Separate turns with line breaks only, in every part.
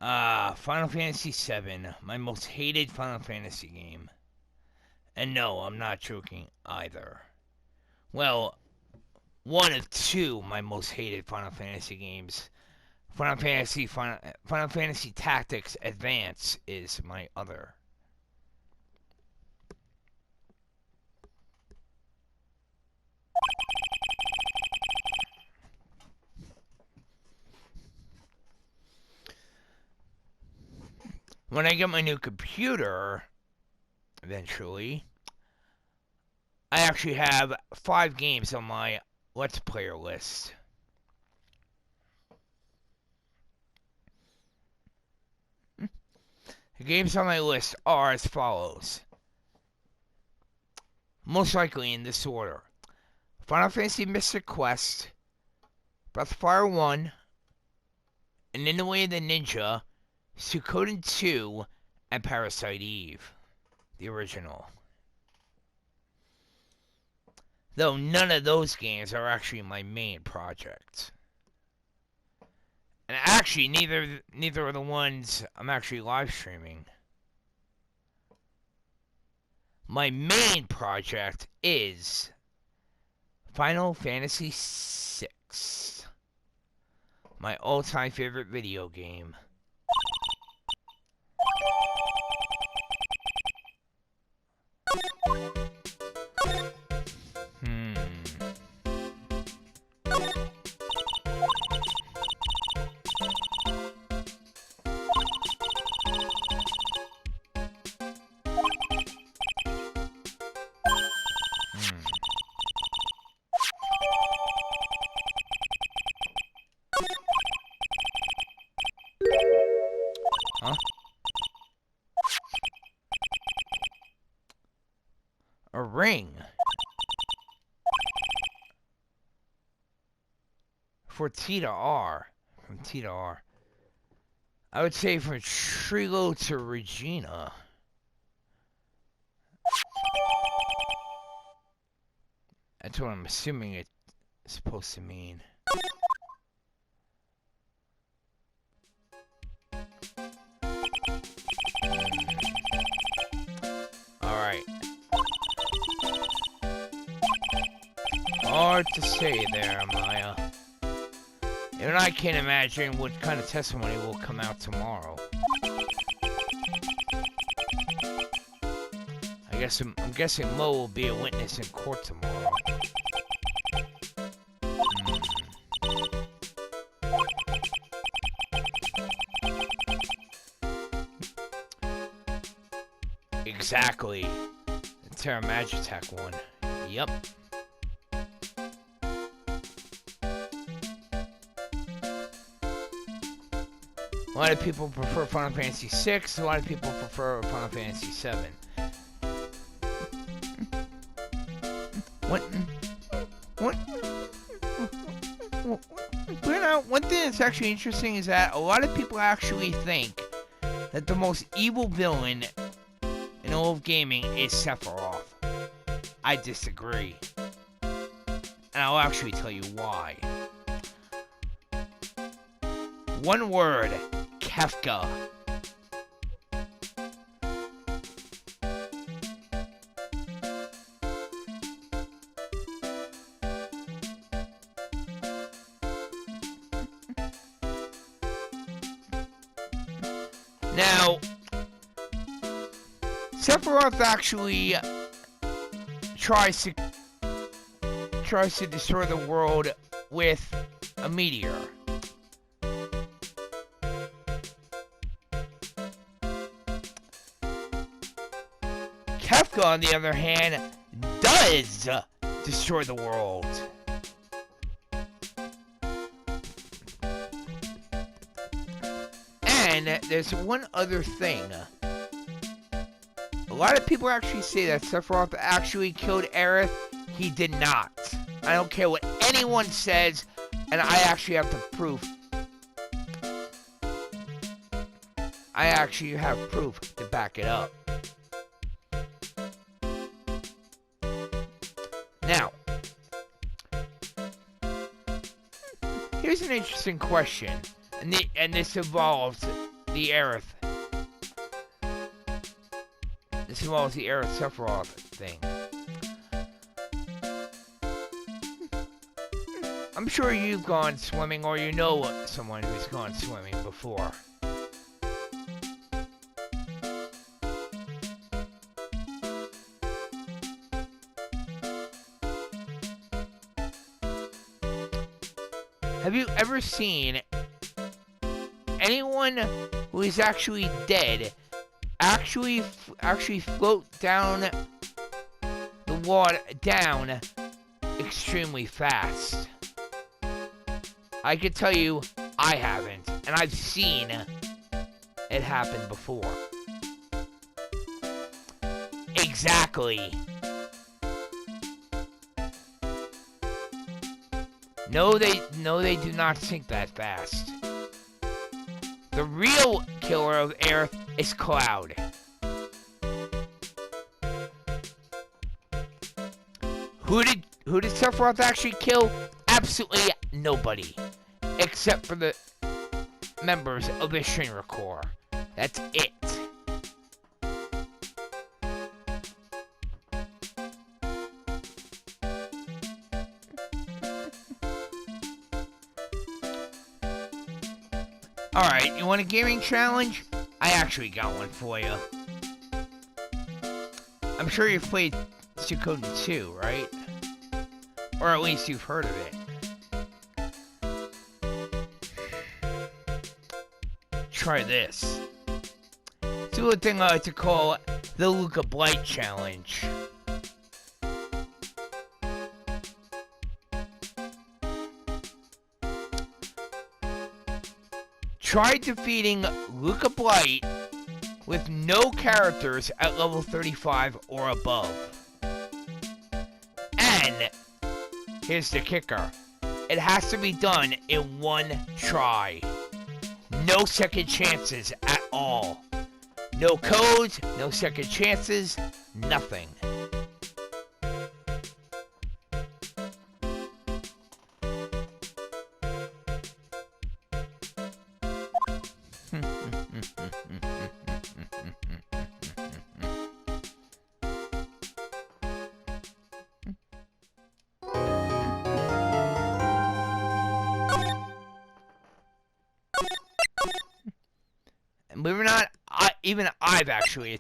Final Fantasy VII, my most hated Final Fantasy game. And no, I'm not joking either. Well, one of two my most hated Final Fantasy games. Final Fantasy Tactics Advance is my other. When I get my new computer, eventually, I actually have 5 games on my Let's Player list. The games on my list are as follows. Most likely in this order. Final Fantasy Mystic Quest, Breath of Fire 1, and In the Way of the Ninja, Suikoden 2, and Parasite Eve, the original. Though none of those games are actually my main project. And actually, neither are the ones I'm actually live streaming. My main project is Final Fantasy VI, my all-time favorite video game. Huh? A ring. For T to R. From T to R. I would say from Trilo to Regina. That's what I'm assuming it's supposed to mean. Alright. Hard to say there, Maya. Even I can't imagine what kind of testimony will come out tomorrow. I'm guessing Mo will be a witness in court tomorrow. Exactly. The Terra Magitech one. Yep. A lot of people prefer Final Fantasy VI. A lot of people prefer Final Fantasy VII. One thing that's actually interesting is that a lot of people actually think that the most evil villain in all of gaming is Sephiroth. I disagree. And I'll actually tell you why. One word. Kefka. Now, Sephiroth actually tries to destroy the world with a meteor. Kefka, on the other hand, does destroy the world. And there's one other thing. A lot of people actually say that Sephiroth actually killed Aerith. He did not. I don't care what anyone says, and I actually have the proof. I actually have proof to back it up. Now, here's an interesting question, and this involves the Aerith. As well as the Aerith Sephiroth thing. I'm sure you've gone swimming, or you know someone who's gone swimming before. Have you ever seen anyone who is actually dead actually float down the water extremely fast? I could tell you I haven't, and I've seen it happen before. Exactly. No, they do not sink that fast. The real killer of Aerith is Cloud. Who did Sephiroth actually kill? Absolutely nobody. Except for the members of the Shinra Corps. That's it. Alright, you want a gaming challenge? I actually got one for you. I'm sure you've played Suikoden 2, right? Or at least you've heard of it. Try this. Do a thing I like to call the Luca Blight Challenge. Try defeating Luca Blight with no characters at level 35 or above. And here's the kicker. It has to be done in one try. No second chances at all. No codes, no second chances, nothing. And believe it or not, I've actually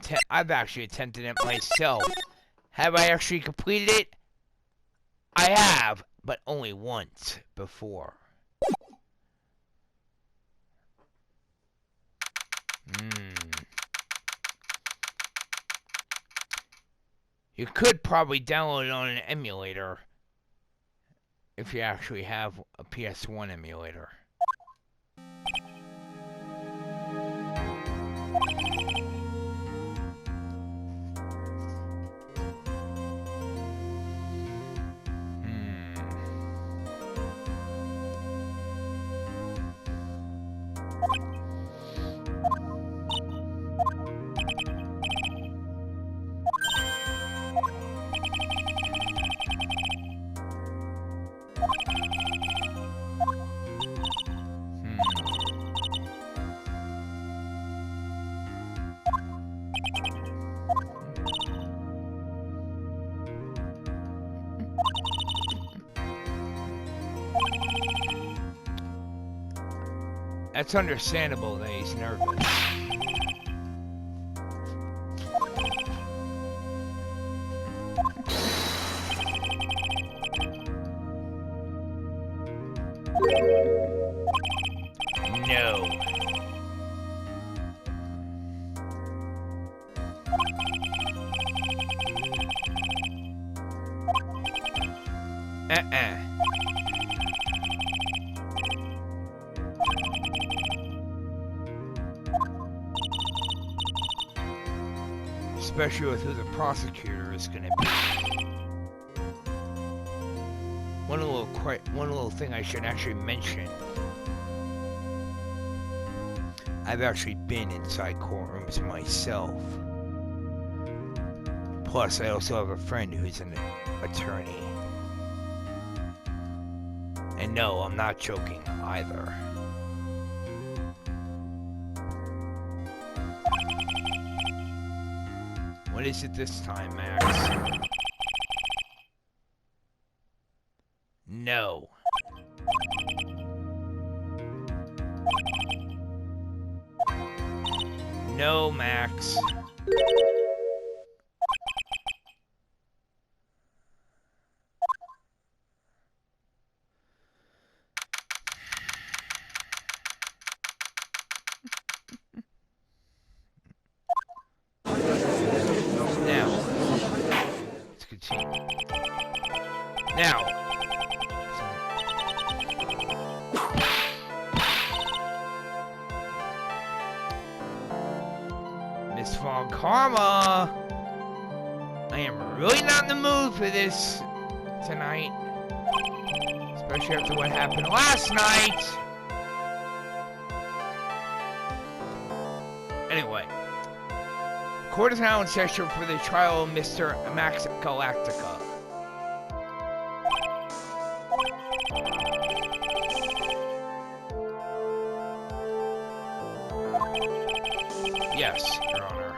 attempted it myself. Have I actually completed it? I have, but only once before. You could probably download it on an emulator if you actually have a PS1 emulator. That's understandable that he's nervous. No. Especially with who the prosecutor is going to be. One little thing I should actually mention. I've actually been inside courtrooms myself. Plus, I also have a friend who's an attorney. And no, I'm not joking either. What is it this time, Max? No. No, Max. Now, let's continue. Now, Miss Von Karma, I am really not in the mood for this tonight, especially after what happened last night. Anyway, court is now in session for the trial of Mr. Max Galactica. Yes, Your Honor.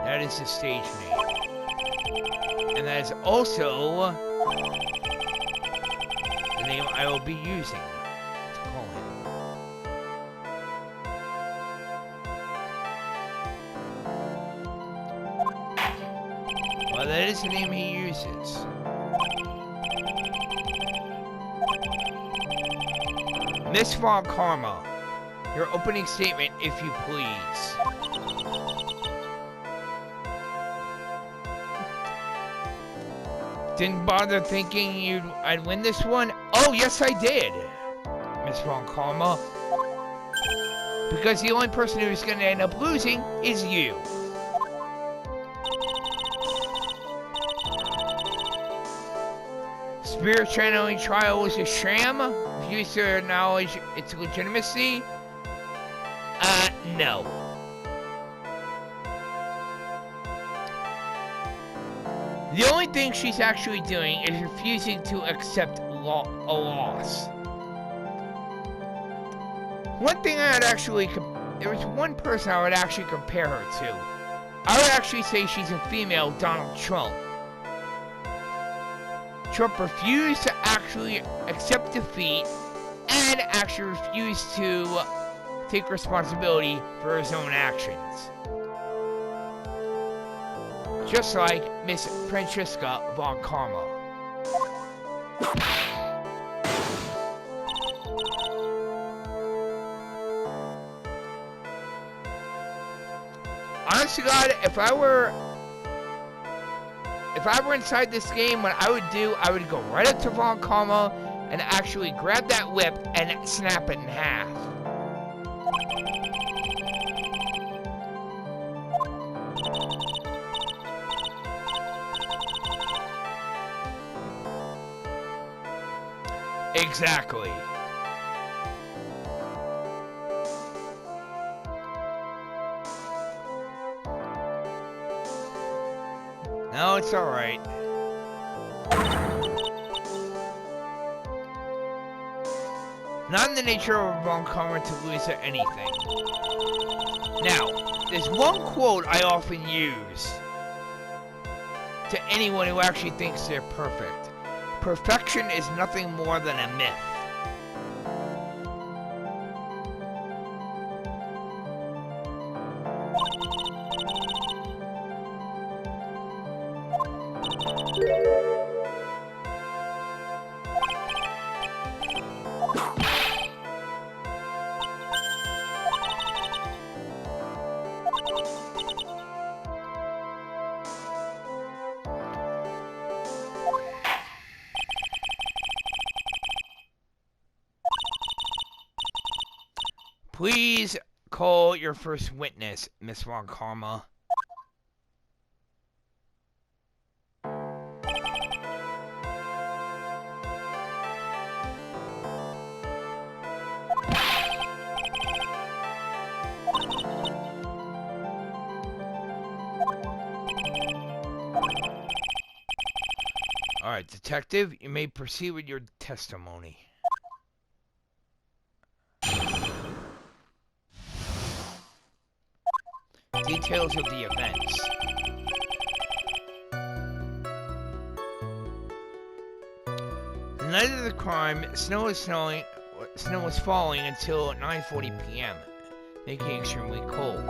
That is the stage name. And that is also the name I will be using to call him. Well, that is the name he uses. Miss Von Karma, your opening statement, if you please. Didn't bother thinking I'd win this one? Oh, yes I did, Miss Von Karma. Because the only person who's going to end up losing is you. Spirit channeling trial was a sham. Refuse to acknowledge its legitimacy. No. The only thing she's actually doing is refusing to accept a loss. One thing I would actually, there was one person I would actually compare her to. I would actually say she's a female Donald Trump. Trump refused to actually accept defeat and actually refused to take responsibility for his own actions. Just like Miss Francesca Von Karma. Honest to God, if I were inside this game, what I would go right up to Von Karma and actually grab that whip and snap it in half. Exactly. No, it's alright. Not in the nature of Von Karma to lose at anything. Now, there's one quote I often use to anyone who actually thinks they're perfect. Perfection is nothing more than a myth. Please call your first witness, Miss Von Karma. Alright, detective, you may proceed with your testimony. Details of the events. The night of the crime, snow was falling until 9:40 p.m., making it extremely cold.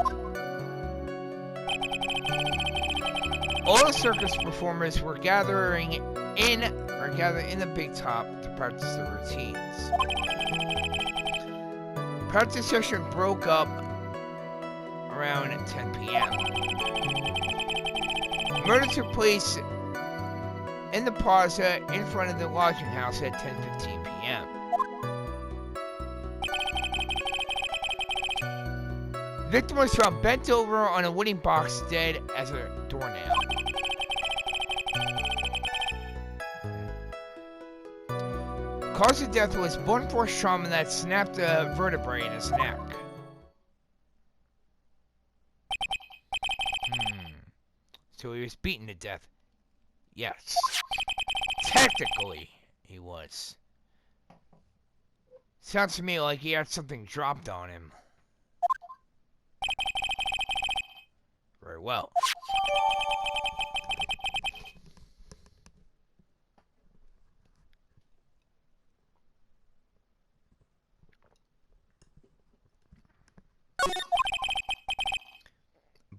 All the circus performers were gathering in the big top to practice their routines. Practice session broke up around 10 p.m. Murder took place in the plaza in front of the lodging house at 10:15 p.m. The victim was found bent over on a wooden box, dead as a doornail. Cause of death was blunt force trauma that snapped a vertebrae in his neck. So he was beaten to death. Yes. Technically, he was. Sounds to me like he had something dropped on him. Very well.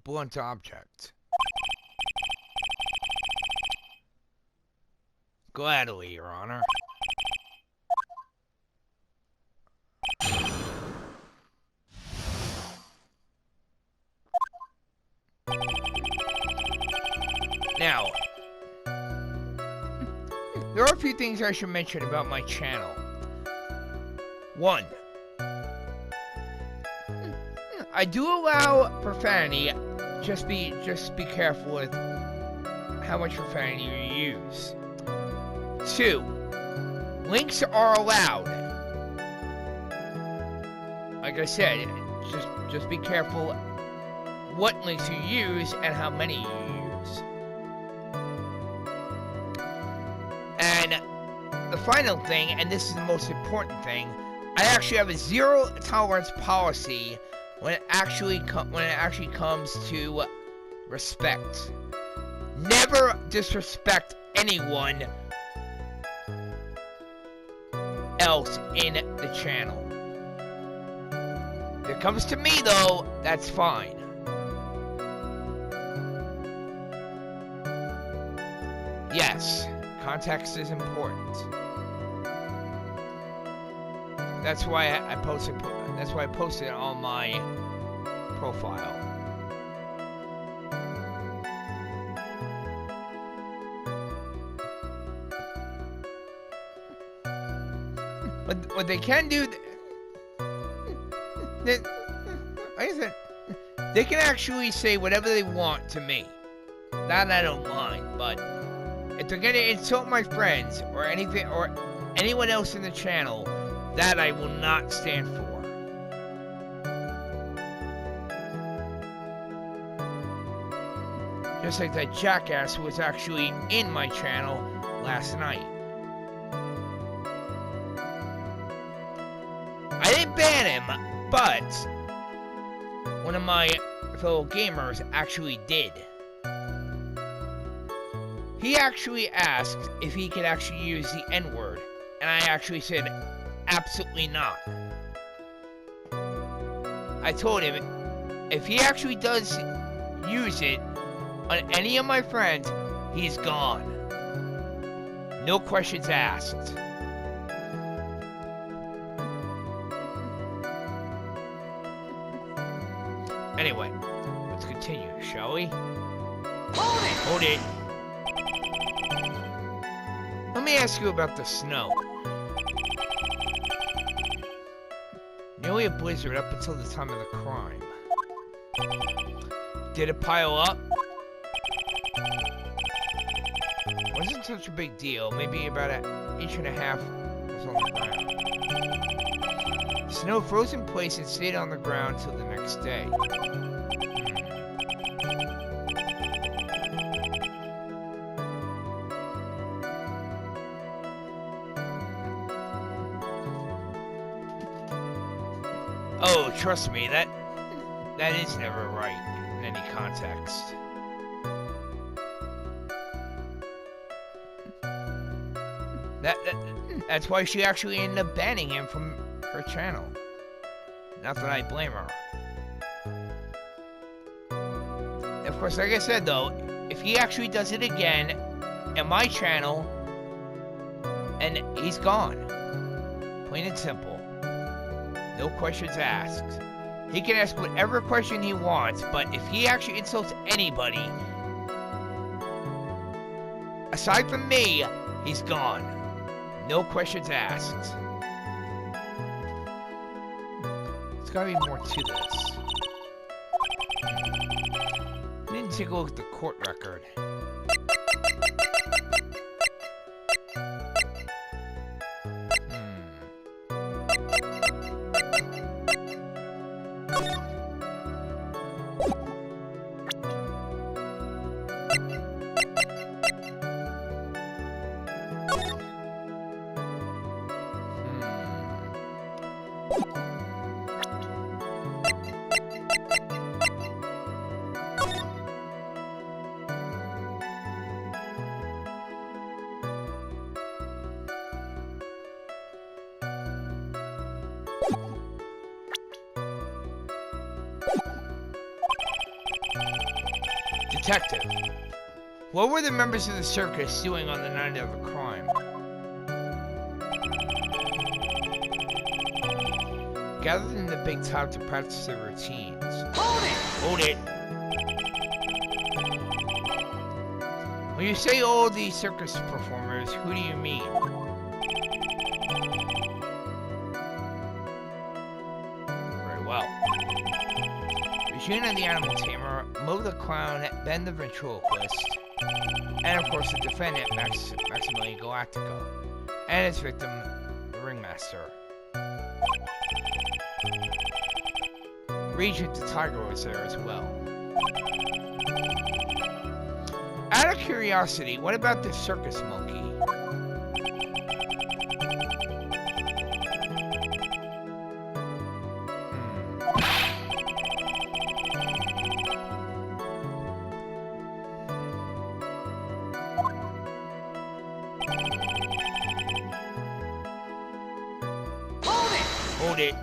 Blunt object. Gladly, Your Honor. Now, there are a few things I should mention about my channel. 1. I do allow profanity. Just be careful with how much profanity you use. 2. Links are allowed. Like I said, just be careful what links you use and how many you use. And the final thing, and this is the most important thing, I actually have a zero tolerance policy when it actually comes to respect. Never disrespect anyone else in the channel. If it comes to me though, that's fine. Yes, context is important. That's why I posted it on my profile. What they can do, like I said, they can actually say whatever they want to me. That I don't mind, but if they're gonna insult my friends or anything or anyone else in the channel, that I will not stand for. Just like that jackass who was actually in my channel last night. I didn't ban him, but one of my fellow gamers actually did. He actually asked if he could actually use the N-word, and I actually said, absolutely not. I told him, if he actually does use it on any of my friends, he's gone. No questions asked. Anyway, let's continue, shall we? Hold it! Let me ask you about the snow. Nearly a blizzard up until the time of the crime. Did it pile up? Wasn't such a big deal, maybe about an inch and a half was on the ground. Snow froze in place and stayed on the ground till the next day. Oh, trust me, that is never right. any context. That's why she actually ended up banning him from her channel. Not that I blame her. Of course, like I said though, if he actually does it again in my channel, and he's gone. Plain and simple. No questions asked. He can ask whatever question he wants, but if he actually insults anybody, aside from me, he's gone. No questions asked. There's gotta be more to this. I didn't take a look at the court record. Detective, what were the members of the circus doing on the night of the crime? Gathered in the big top to practice their routines. Hold it! Hold it! When you say all the circus performers, who do you mean? Very well. Regina the animal tamer, Mo the clown, Ben the ventriloquist, and of course the defendant, Maximilian Galactico, and his victim, the ringmaster. Regent the tiger was there as well. Out of curiosity, what about the circus monkey? Hold it.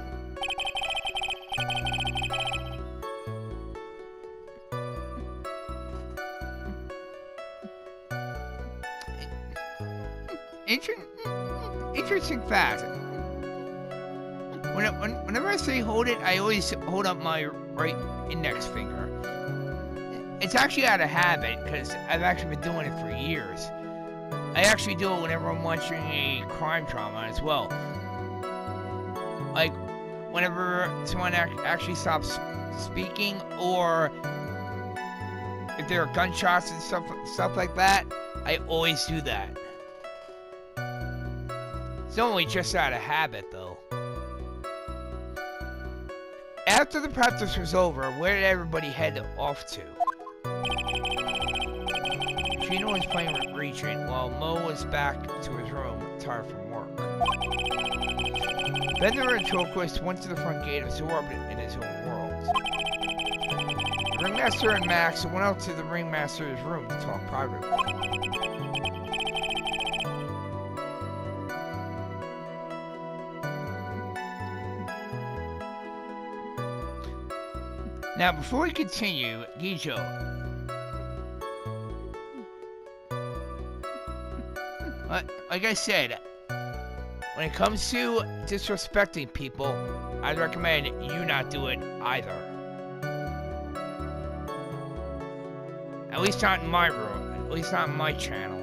Interesting fact. Whenever I say hold it, I always hold up my right index finger. It's actually out of habit because I've actually been doing it for years. I actually do it whenever I'm watching a crime drama as well. Like, whenever someone actually stops speaking, or if there are gunshots and stuff like that, I always do that. It's only just out of habit, though. After the practice was over, where did everybody head off to? Trino was playing with Regent, while Mo was back to his room, tired from work. Ben the ventriloquist went to the front gate, absorbed in his own world. The ringmaster and Max went out to the ringmaster's room to talk privately. Now, before we continue, Gijo, like I said, when it comes to disrespecting people, I'd recommend you not do it either. At least not in my room. At least not in my channel.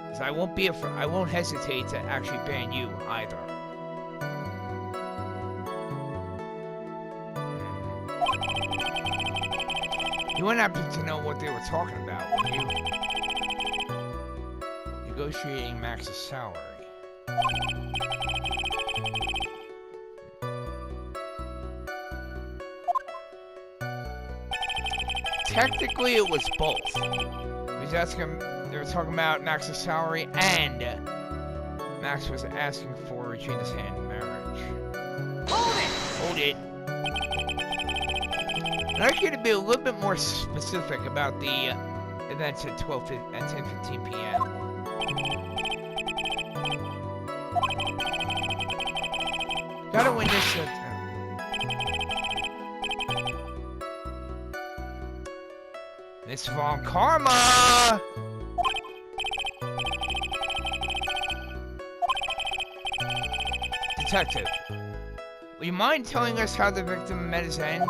Because I won't hesitate to actually ban you either. You wouldn't happen to know what they were talking about, would you? Negotiating Max's salary. Technically, it was both. They were talking about Max's salary, and Max was asking for Regina's hand in marriage. Hold it! Hold it! I'd like you to be a little bit more specific about the events at 10:15 p.m. Gotta win this. Miss Von Karma! Detective, will you mind telling us how the victim met his end?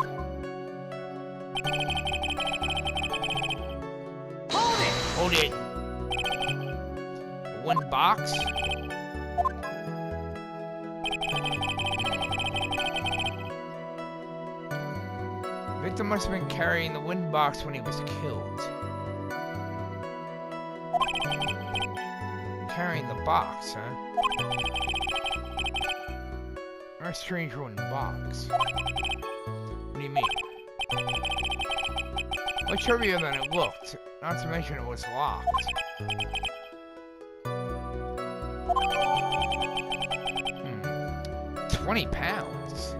Hold it! One box? Victim must have been carrying the wooden box when he was killed. Carrying the box, huh? Or a strange wooden box. What do you mean? Much heavier than it looked, not to mention it was locked. 20 pounds.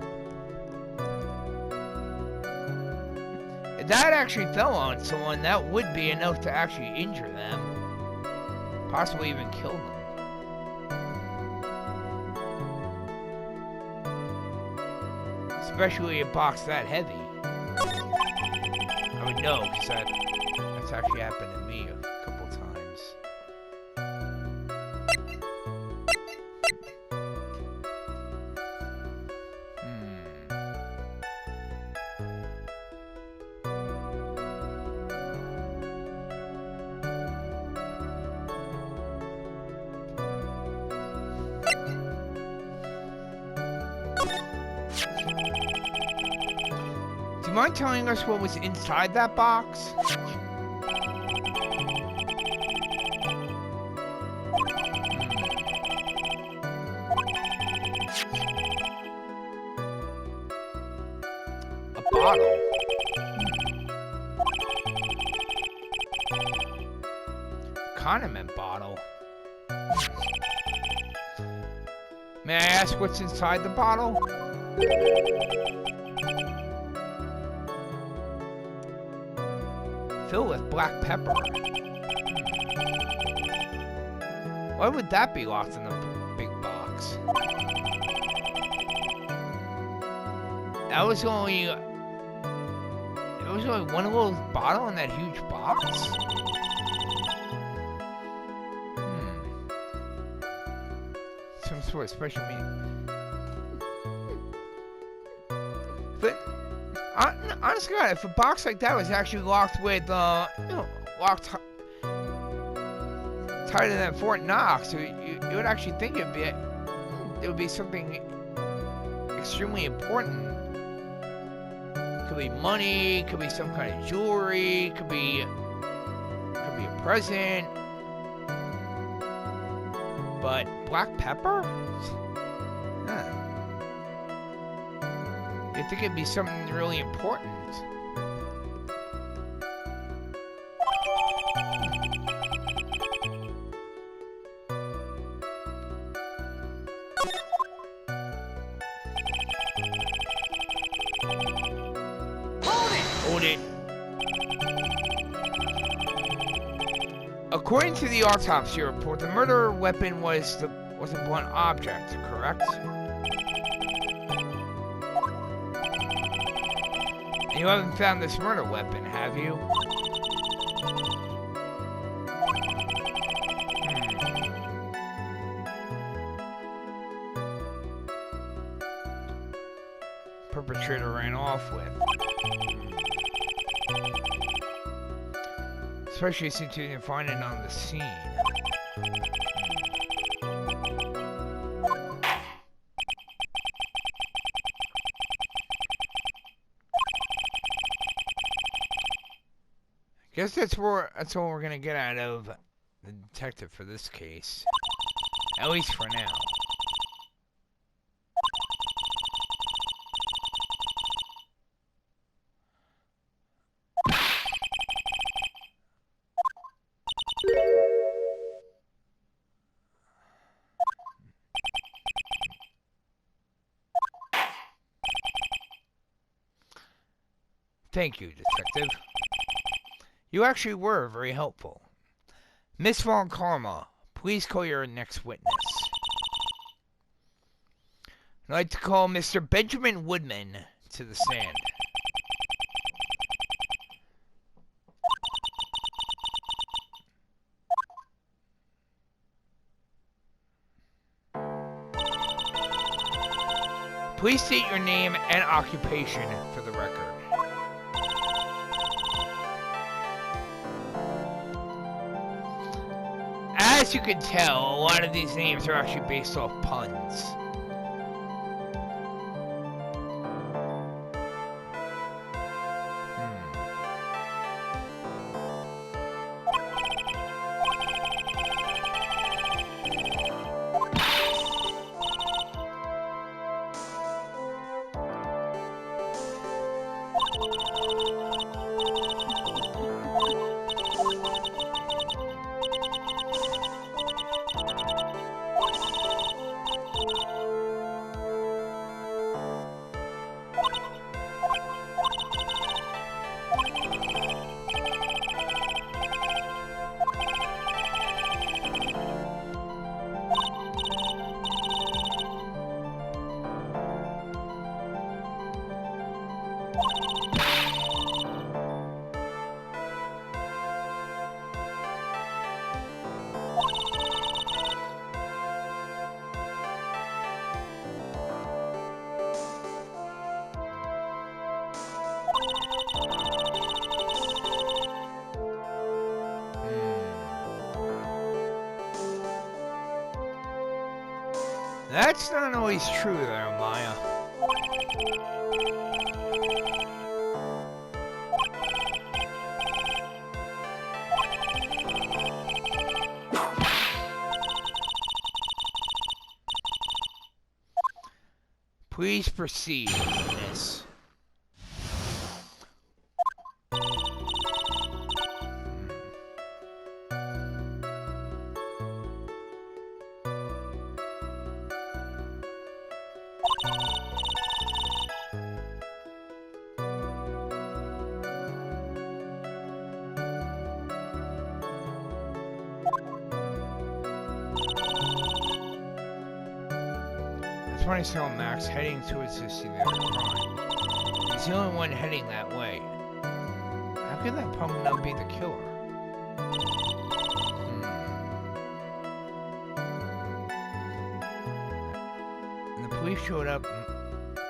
If that actually fell on someone, that would be enough to actually injure them. Possibly even kill them. Especially a box that heavy. I would know, because that's actually happened to me a couple times. Do you mind telling us what was inside that box? A bottle. Condiment bottle. May I ask what's inside the bottle? Filled with black pepper. Why would that be locked in the big box? That was only... There was only one little bottle in that huge box? Some sort of special meaning. But... honestly, God, if a box like that was actually locked with, locked tighter than Fort Knox, you would actually think it would be something extremely important. Could be money, could be some kind of jewelry, could be a present. But black pepper? Huh. You'd think it'd be something really important. Hold it! According to the autopsy report, the murder weapon was a blunt object, correct? You haven't found this murder weapon, have you? Perpetrator ran off with. Especially since you didn't find it on the scene. Guess that's all we're gonna get out of the detective for this case. At least for now. Thank you, Detective. You actually were very helpful. Miss Von Karma, please call your next witness. I'd like to call Mr. Benjamin Woodman to the stand. Please state your name and occupation for the record. As you can tell, a lot of these names are actually based off puns. That's not always true there, Maya. Please proceed, miss. When I saw Max heading towards the scene of the crime. He's the only one heading that way. How could that punk not be the killer? And the police showed up and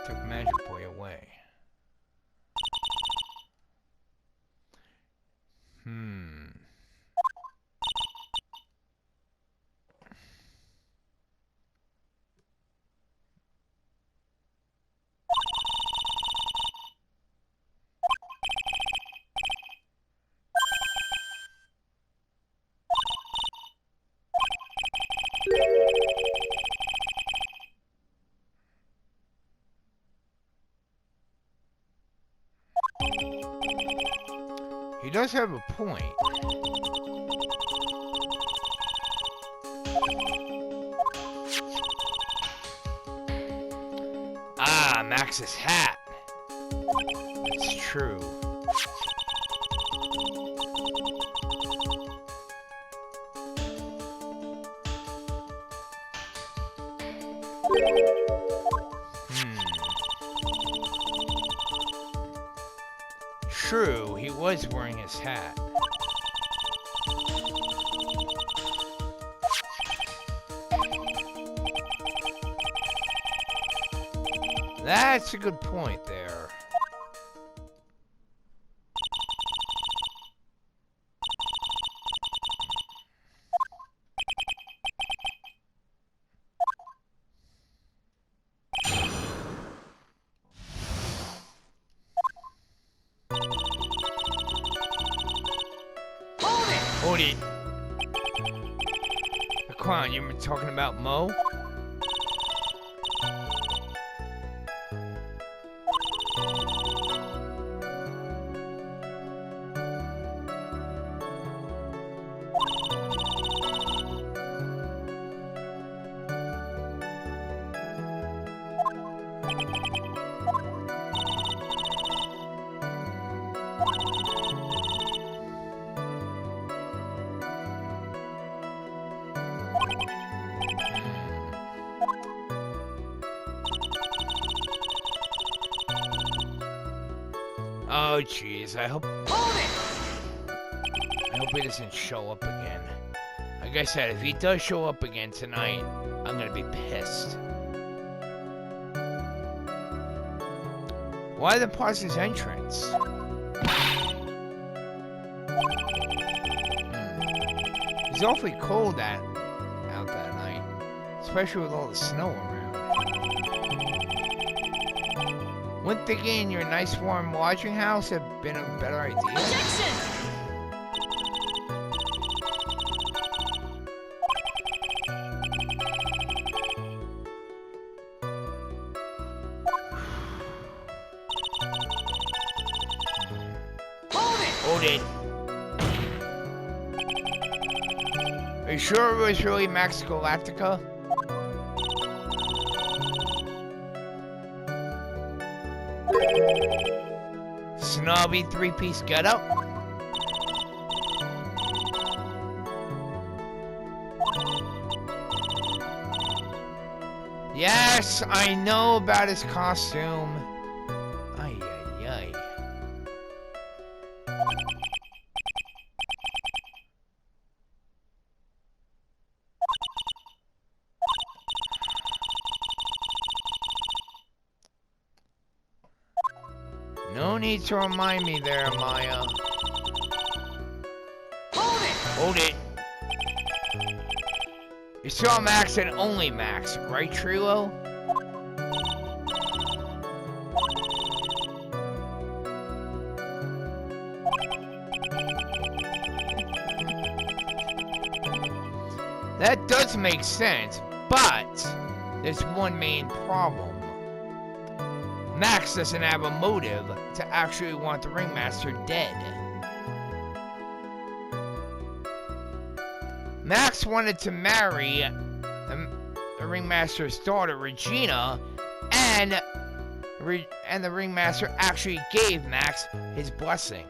took Magic Boy away. He does have a point. Ah, Max's hat. That's true. True, he was wearing his hat. That's a good point there. Hold it. Come on, you were talking about Mo? Oh, jeez. I hope he doesn't show up again. Like I said, if he does show up again tonight, I'm gonna be pissed. Why the pause his entrance? It's awfully cold out that night, especially with all the snow around. Wouldn't thinking in your nice warm lodging house have been a better idea?
Objection!
Hold it! Are you sure it was really Max Galactica? Snobby three-piece getup? Yes, I know about his costume. Ay, ay, ay. No need to remind me there, Maya.
Hold it!
Hold it. You saw Max and only Max, right, Trilo? That does make sense, but there's one main problem. Max doesn't have a motive to actually want the Ringmaster dead. Max wanted to marry the Ringmaster's daughter, Regina, and the Ringmaster actually gave Max his blessing.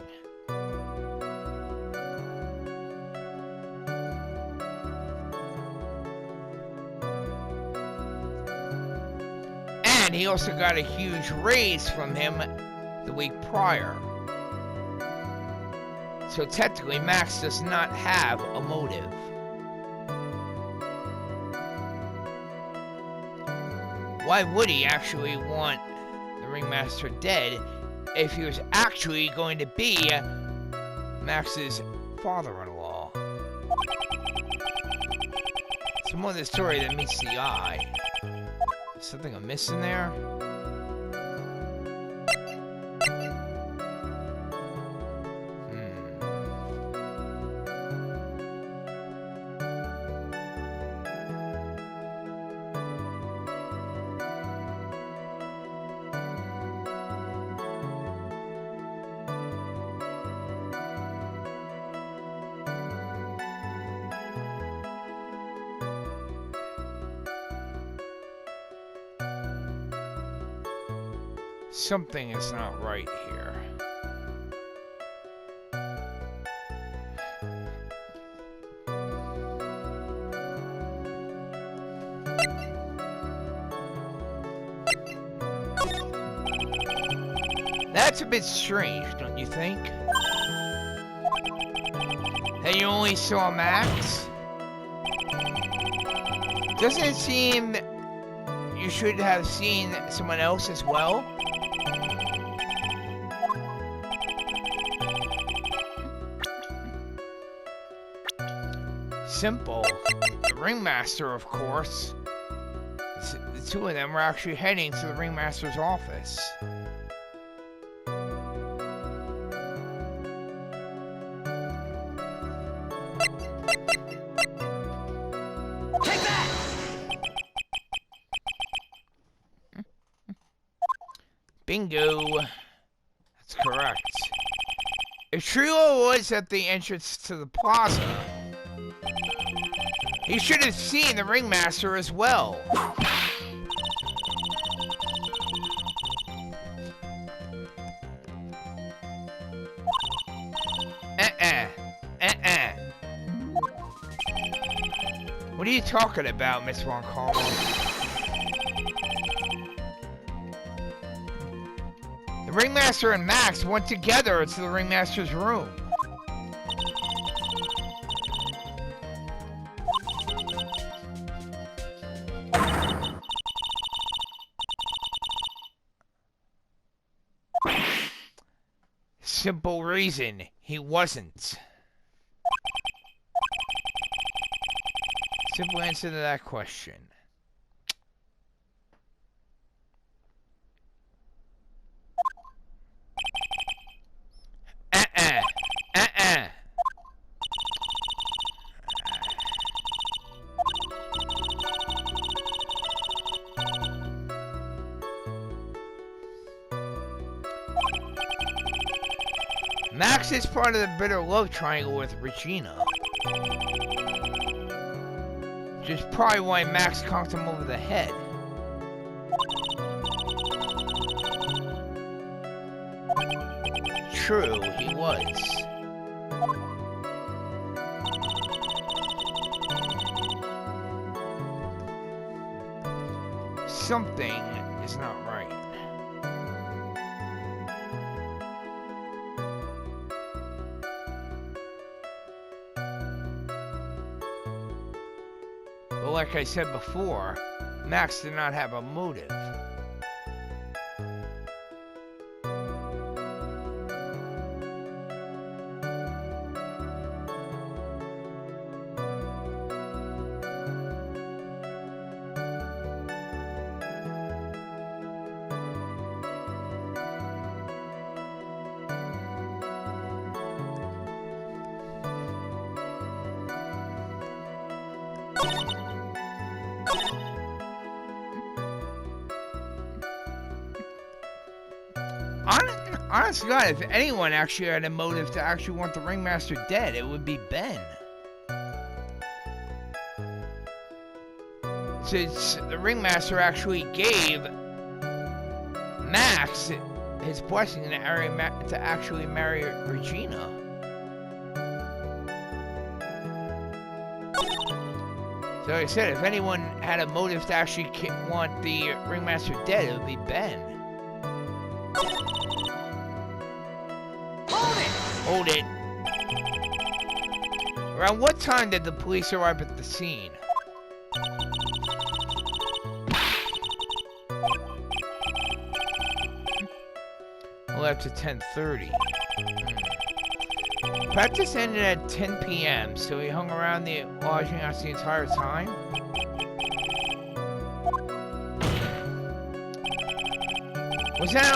And he also got a huge raise from him the week prior. So technically, Max does not have a motive. Why would he actually want the Ringmaster dead if he was actually going to be Max's father-in-law? Some more of the story that meets the eye. Something I'm missing there? Something is not right here. That's a bit strange, don't you think? That you only saw Max? Doesn't it seem you should have seen someone else as well? Simple. The Ringmaster, of course. The two of them were actually heading to the Ringmaster's office.
Take that!
Bingo. That's correct. If Trilo was at the entrance to the plaza, he should have seen the Ringmaster as well. What are you talking about, Miss Von Carlo? The Ringmaster and Max went together to the Ringmaster's room. Simple reason, he wasn't. Simple answer to that question. Max is part of the bitter love triangle with Regina. Which is probably why Max conked him over the head. True, he was. Something is not right. But like I said before, Max did not have a motive. Honest to God, if anyone actually had a motive to actually want the Ringmaster dead, it would be Ben. Since the Ringmaster actually gave Max his blessing to actually marry Regina. So like I said, if anyone had a motive to actually want the Ringmaster dead, it would be Ben. Hold it. Around what time did the police arrive at the scene? Well, up to 10:30. Practice ended at 10 p.m., so he hung around the lodging house the entire time? Wasn't it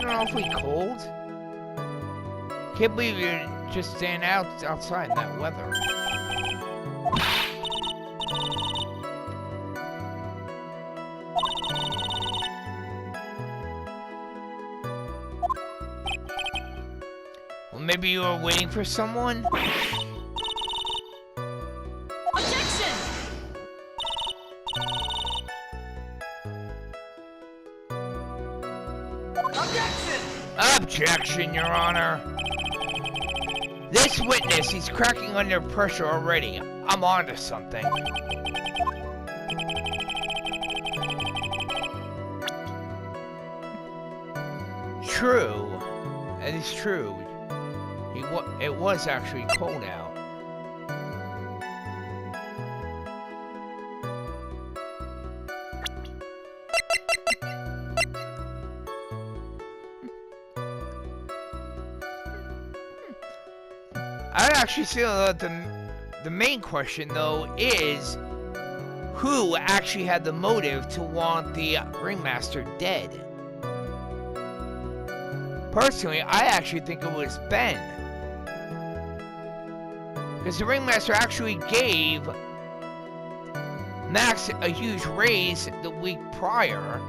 awfully cold? Can't believe you're just staying outside in that weather. Well, maybe you were waiting for someone?
Objection! Objection!
Objection, Your Honor. This witness, he's cracking under pressure already. I'm onto something. True. That is true. It was actually cold out. I actually feel that the main question, though, is who actually had the motive to want the Ringmaster dead? Personally, I actually think it was Ben. Because the Ringmaster actually gave Max a huge raise the week prior,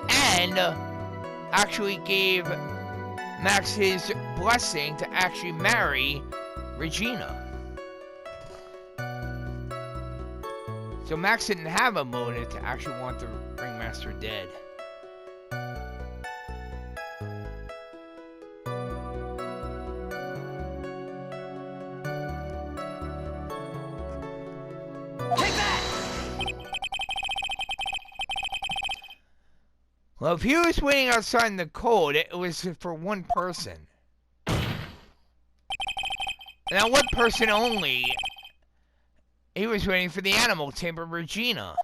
and actually gave Max his blessing to actually marry Regina. So Max didn't have a motive to actually want the Ringmaster dead. Well, if he was waiting outside in the cold, it was for one person. Now, one person only. He was waiting for the animal tamer, Regina.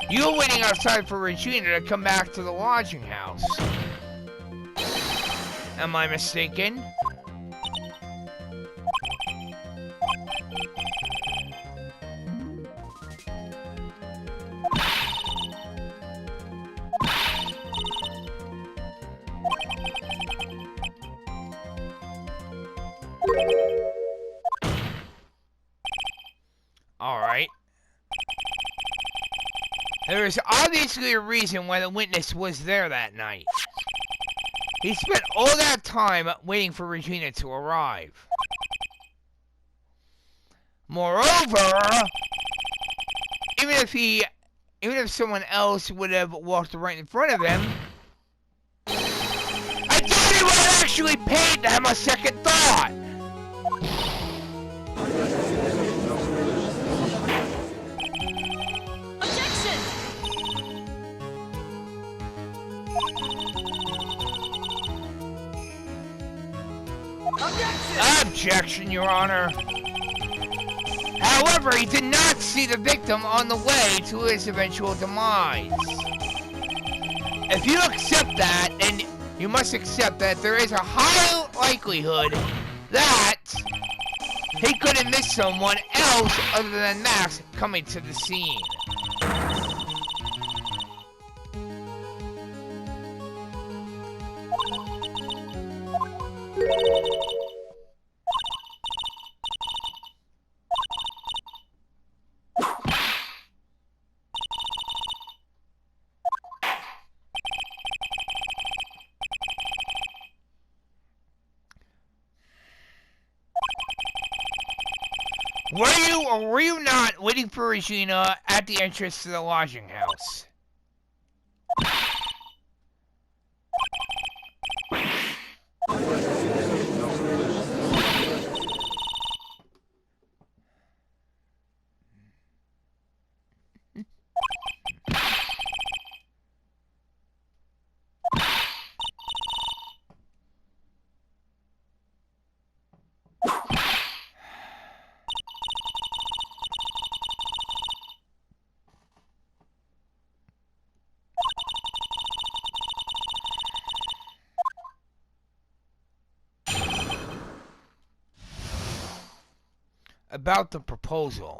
You were waiting outside for Regina to come back to the lodging house. Am I mistaken? Alright. There is obviously a reason why the witness was there that night. He spent all that time waiting for Regina to arrive. Moreover, even if someone else would have walked right in front of him, I doubt he would have actually paid them a second thought. Objection, Your Honor. However, he did not see the victim on the way to his eventual demise. If you accept that, then you must accept that there is a high likelihood that he could have missed someone else other than Max coming to the scene. Were you or were you not waiting for Regina at the entrance to the lodging house? About the proposal.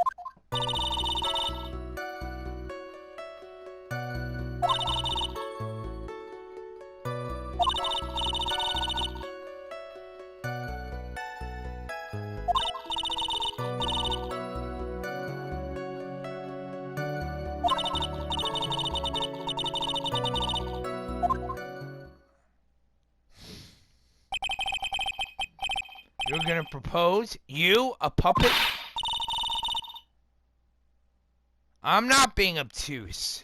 You're gonna propose? You, a puppet? I'm not being obtuse.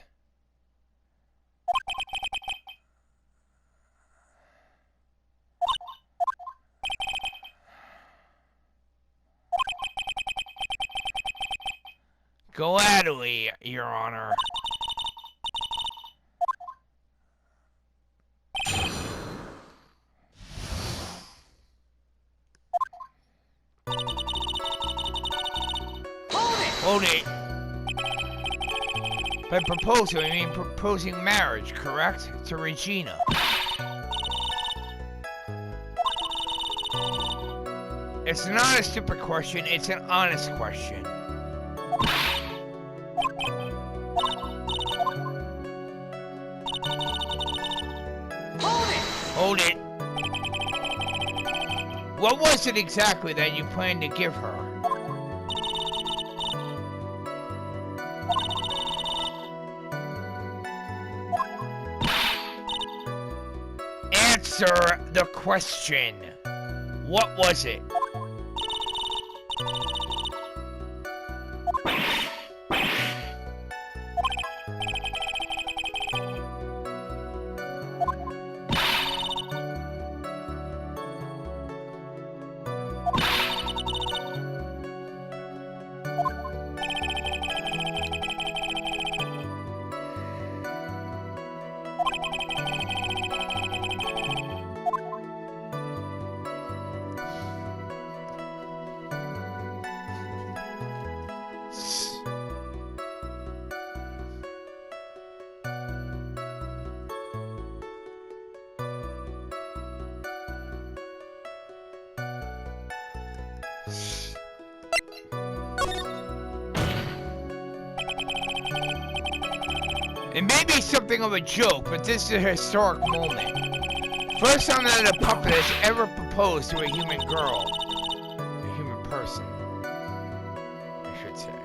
Gladly, Your Honor. Hold it! By proposal, I mean proposing marriage, correct? To Regina. It's not a stupid question, it's an honest question. Hold it! What was it exactly that you planned to give her? Answer the question. What was it? It may be something of a joke, but this is a historic moment. First time that a puppet has ever proposed to a human girl. A human person, I should say.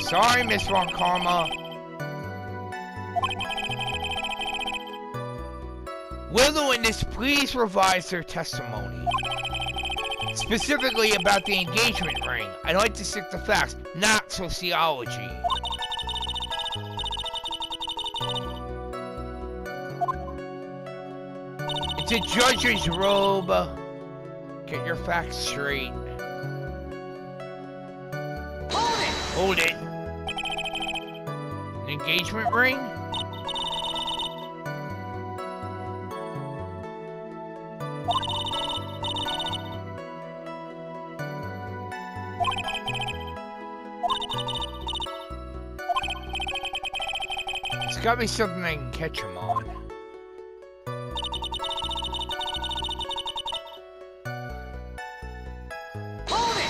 Sorry, Miss Von Karma. Will the witness please revise their testimony? Specifically about the engagement ring. I'd like to stick to facts, not sociology. It's a judge's robe. Get your facts straight. Hold it. An engagement ring? It's gotta be something I can catch him on.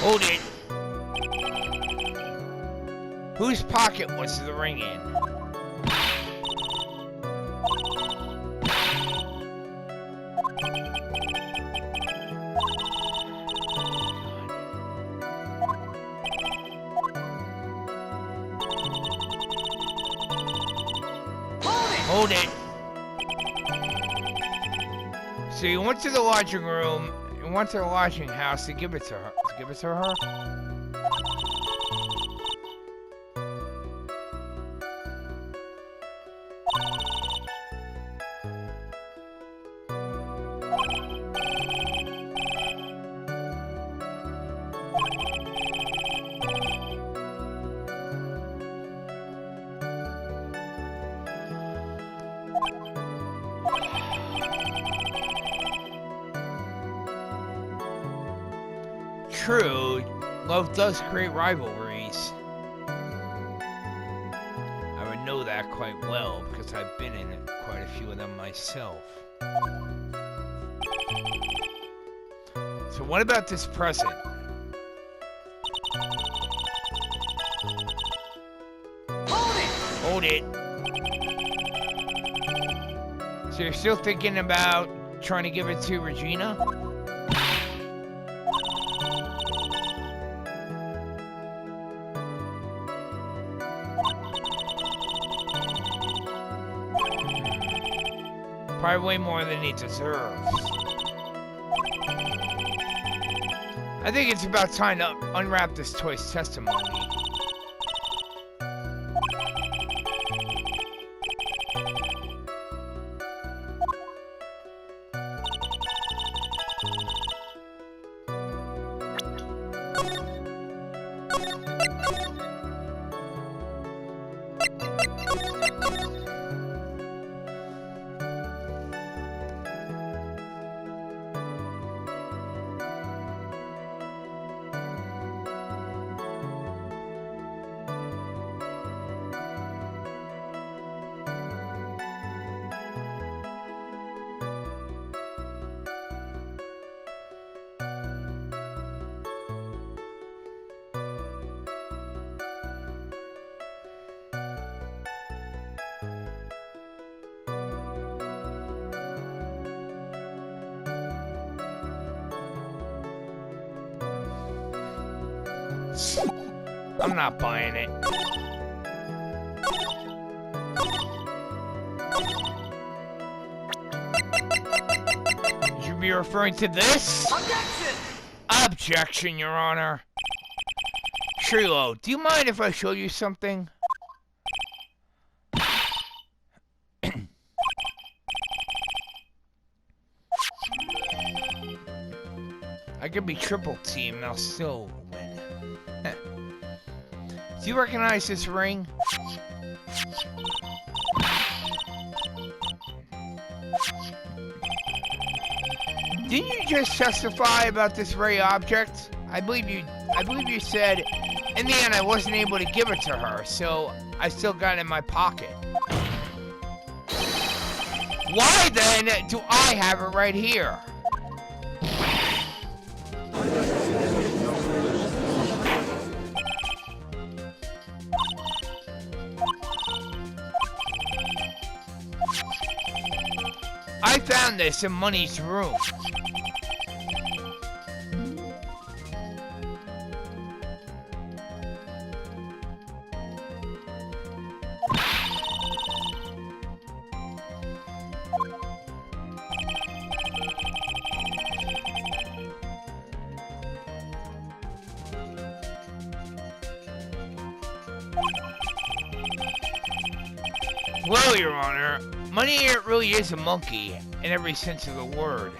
Hold it! Whose pocket was the ring in? Hold it! So you went to the lodging room, you went to the lodging house to give it to her. To give it to her? True, love does create rivalries. I would know that quite well because I've been in quite a few of them myself. So what about this present? Hold it! So you're still thinking about trying to give it to Regina? Probably way more than he deserves. I think it's about time to unwrap this toy's testimony. I'm not buying it. Should you be referring to this?
Objection!
Objection, Your Honor. Trilo, do you mind if I show you something? I could be triple team and I'll still win. Do you recognize this ring? Didn't you just testify about this very object? I believe you said in the end I wasn't able to give it to her, so I still got it in my pocket. Why then do I have it right here? I found this in Money's room. Well, Your Honor, Money really is a monkey in every sense of the word.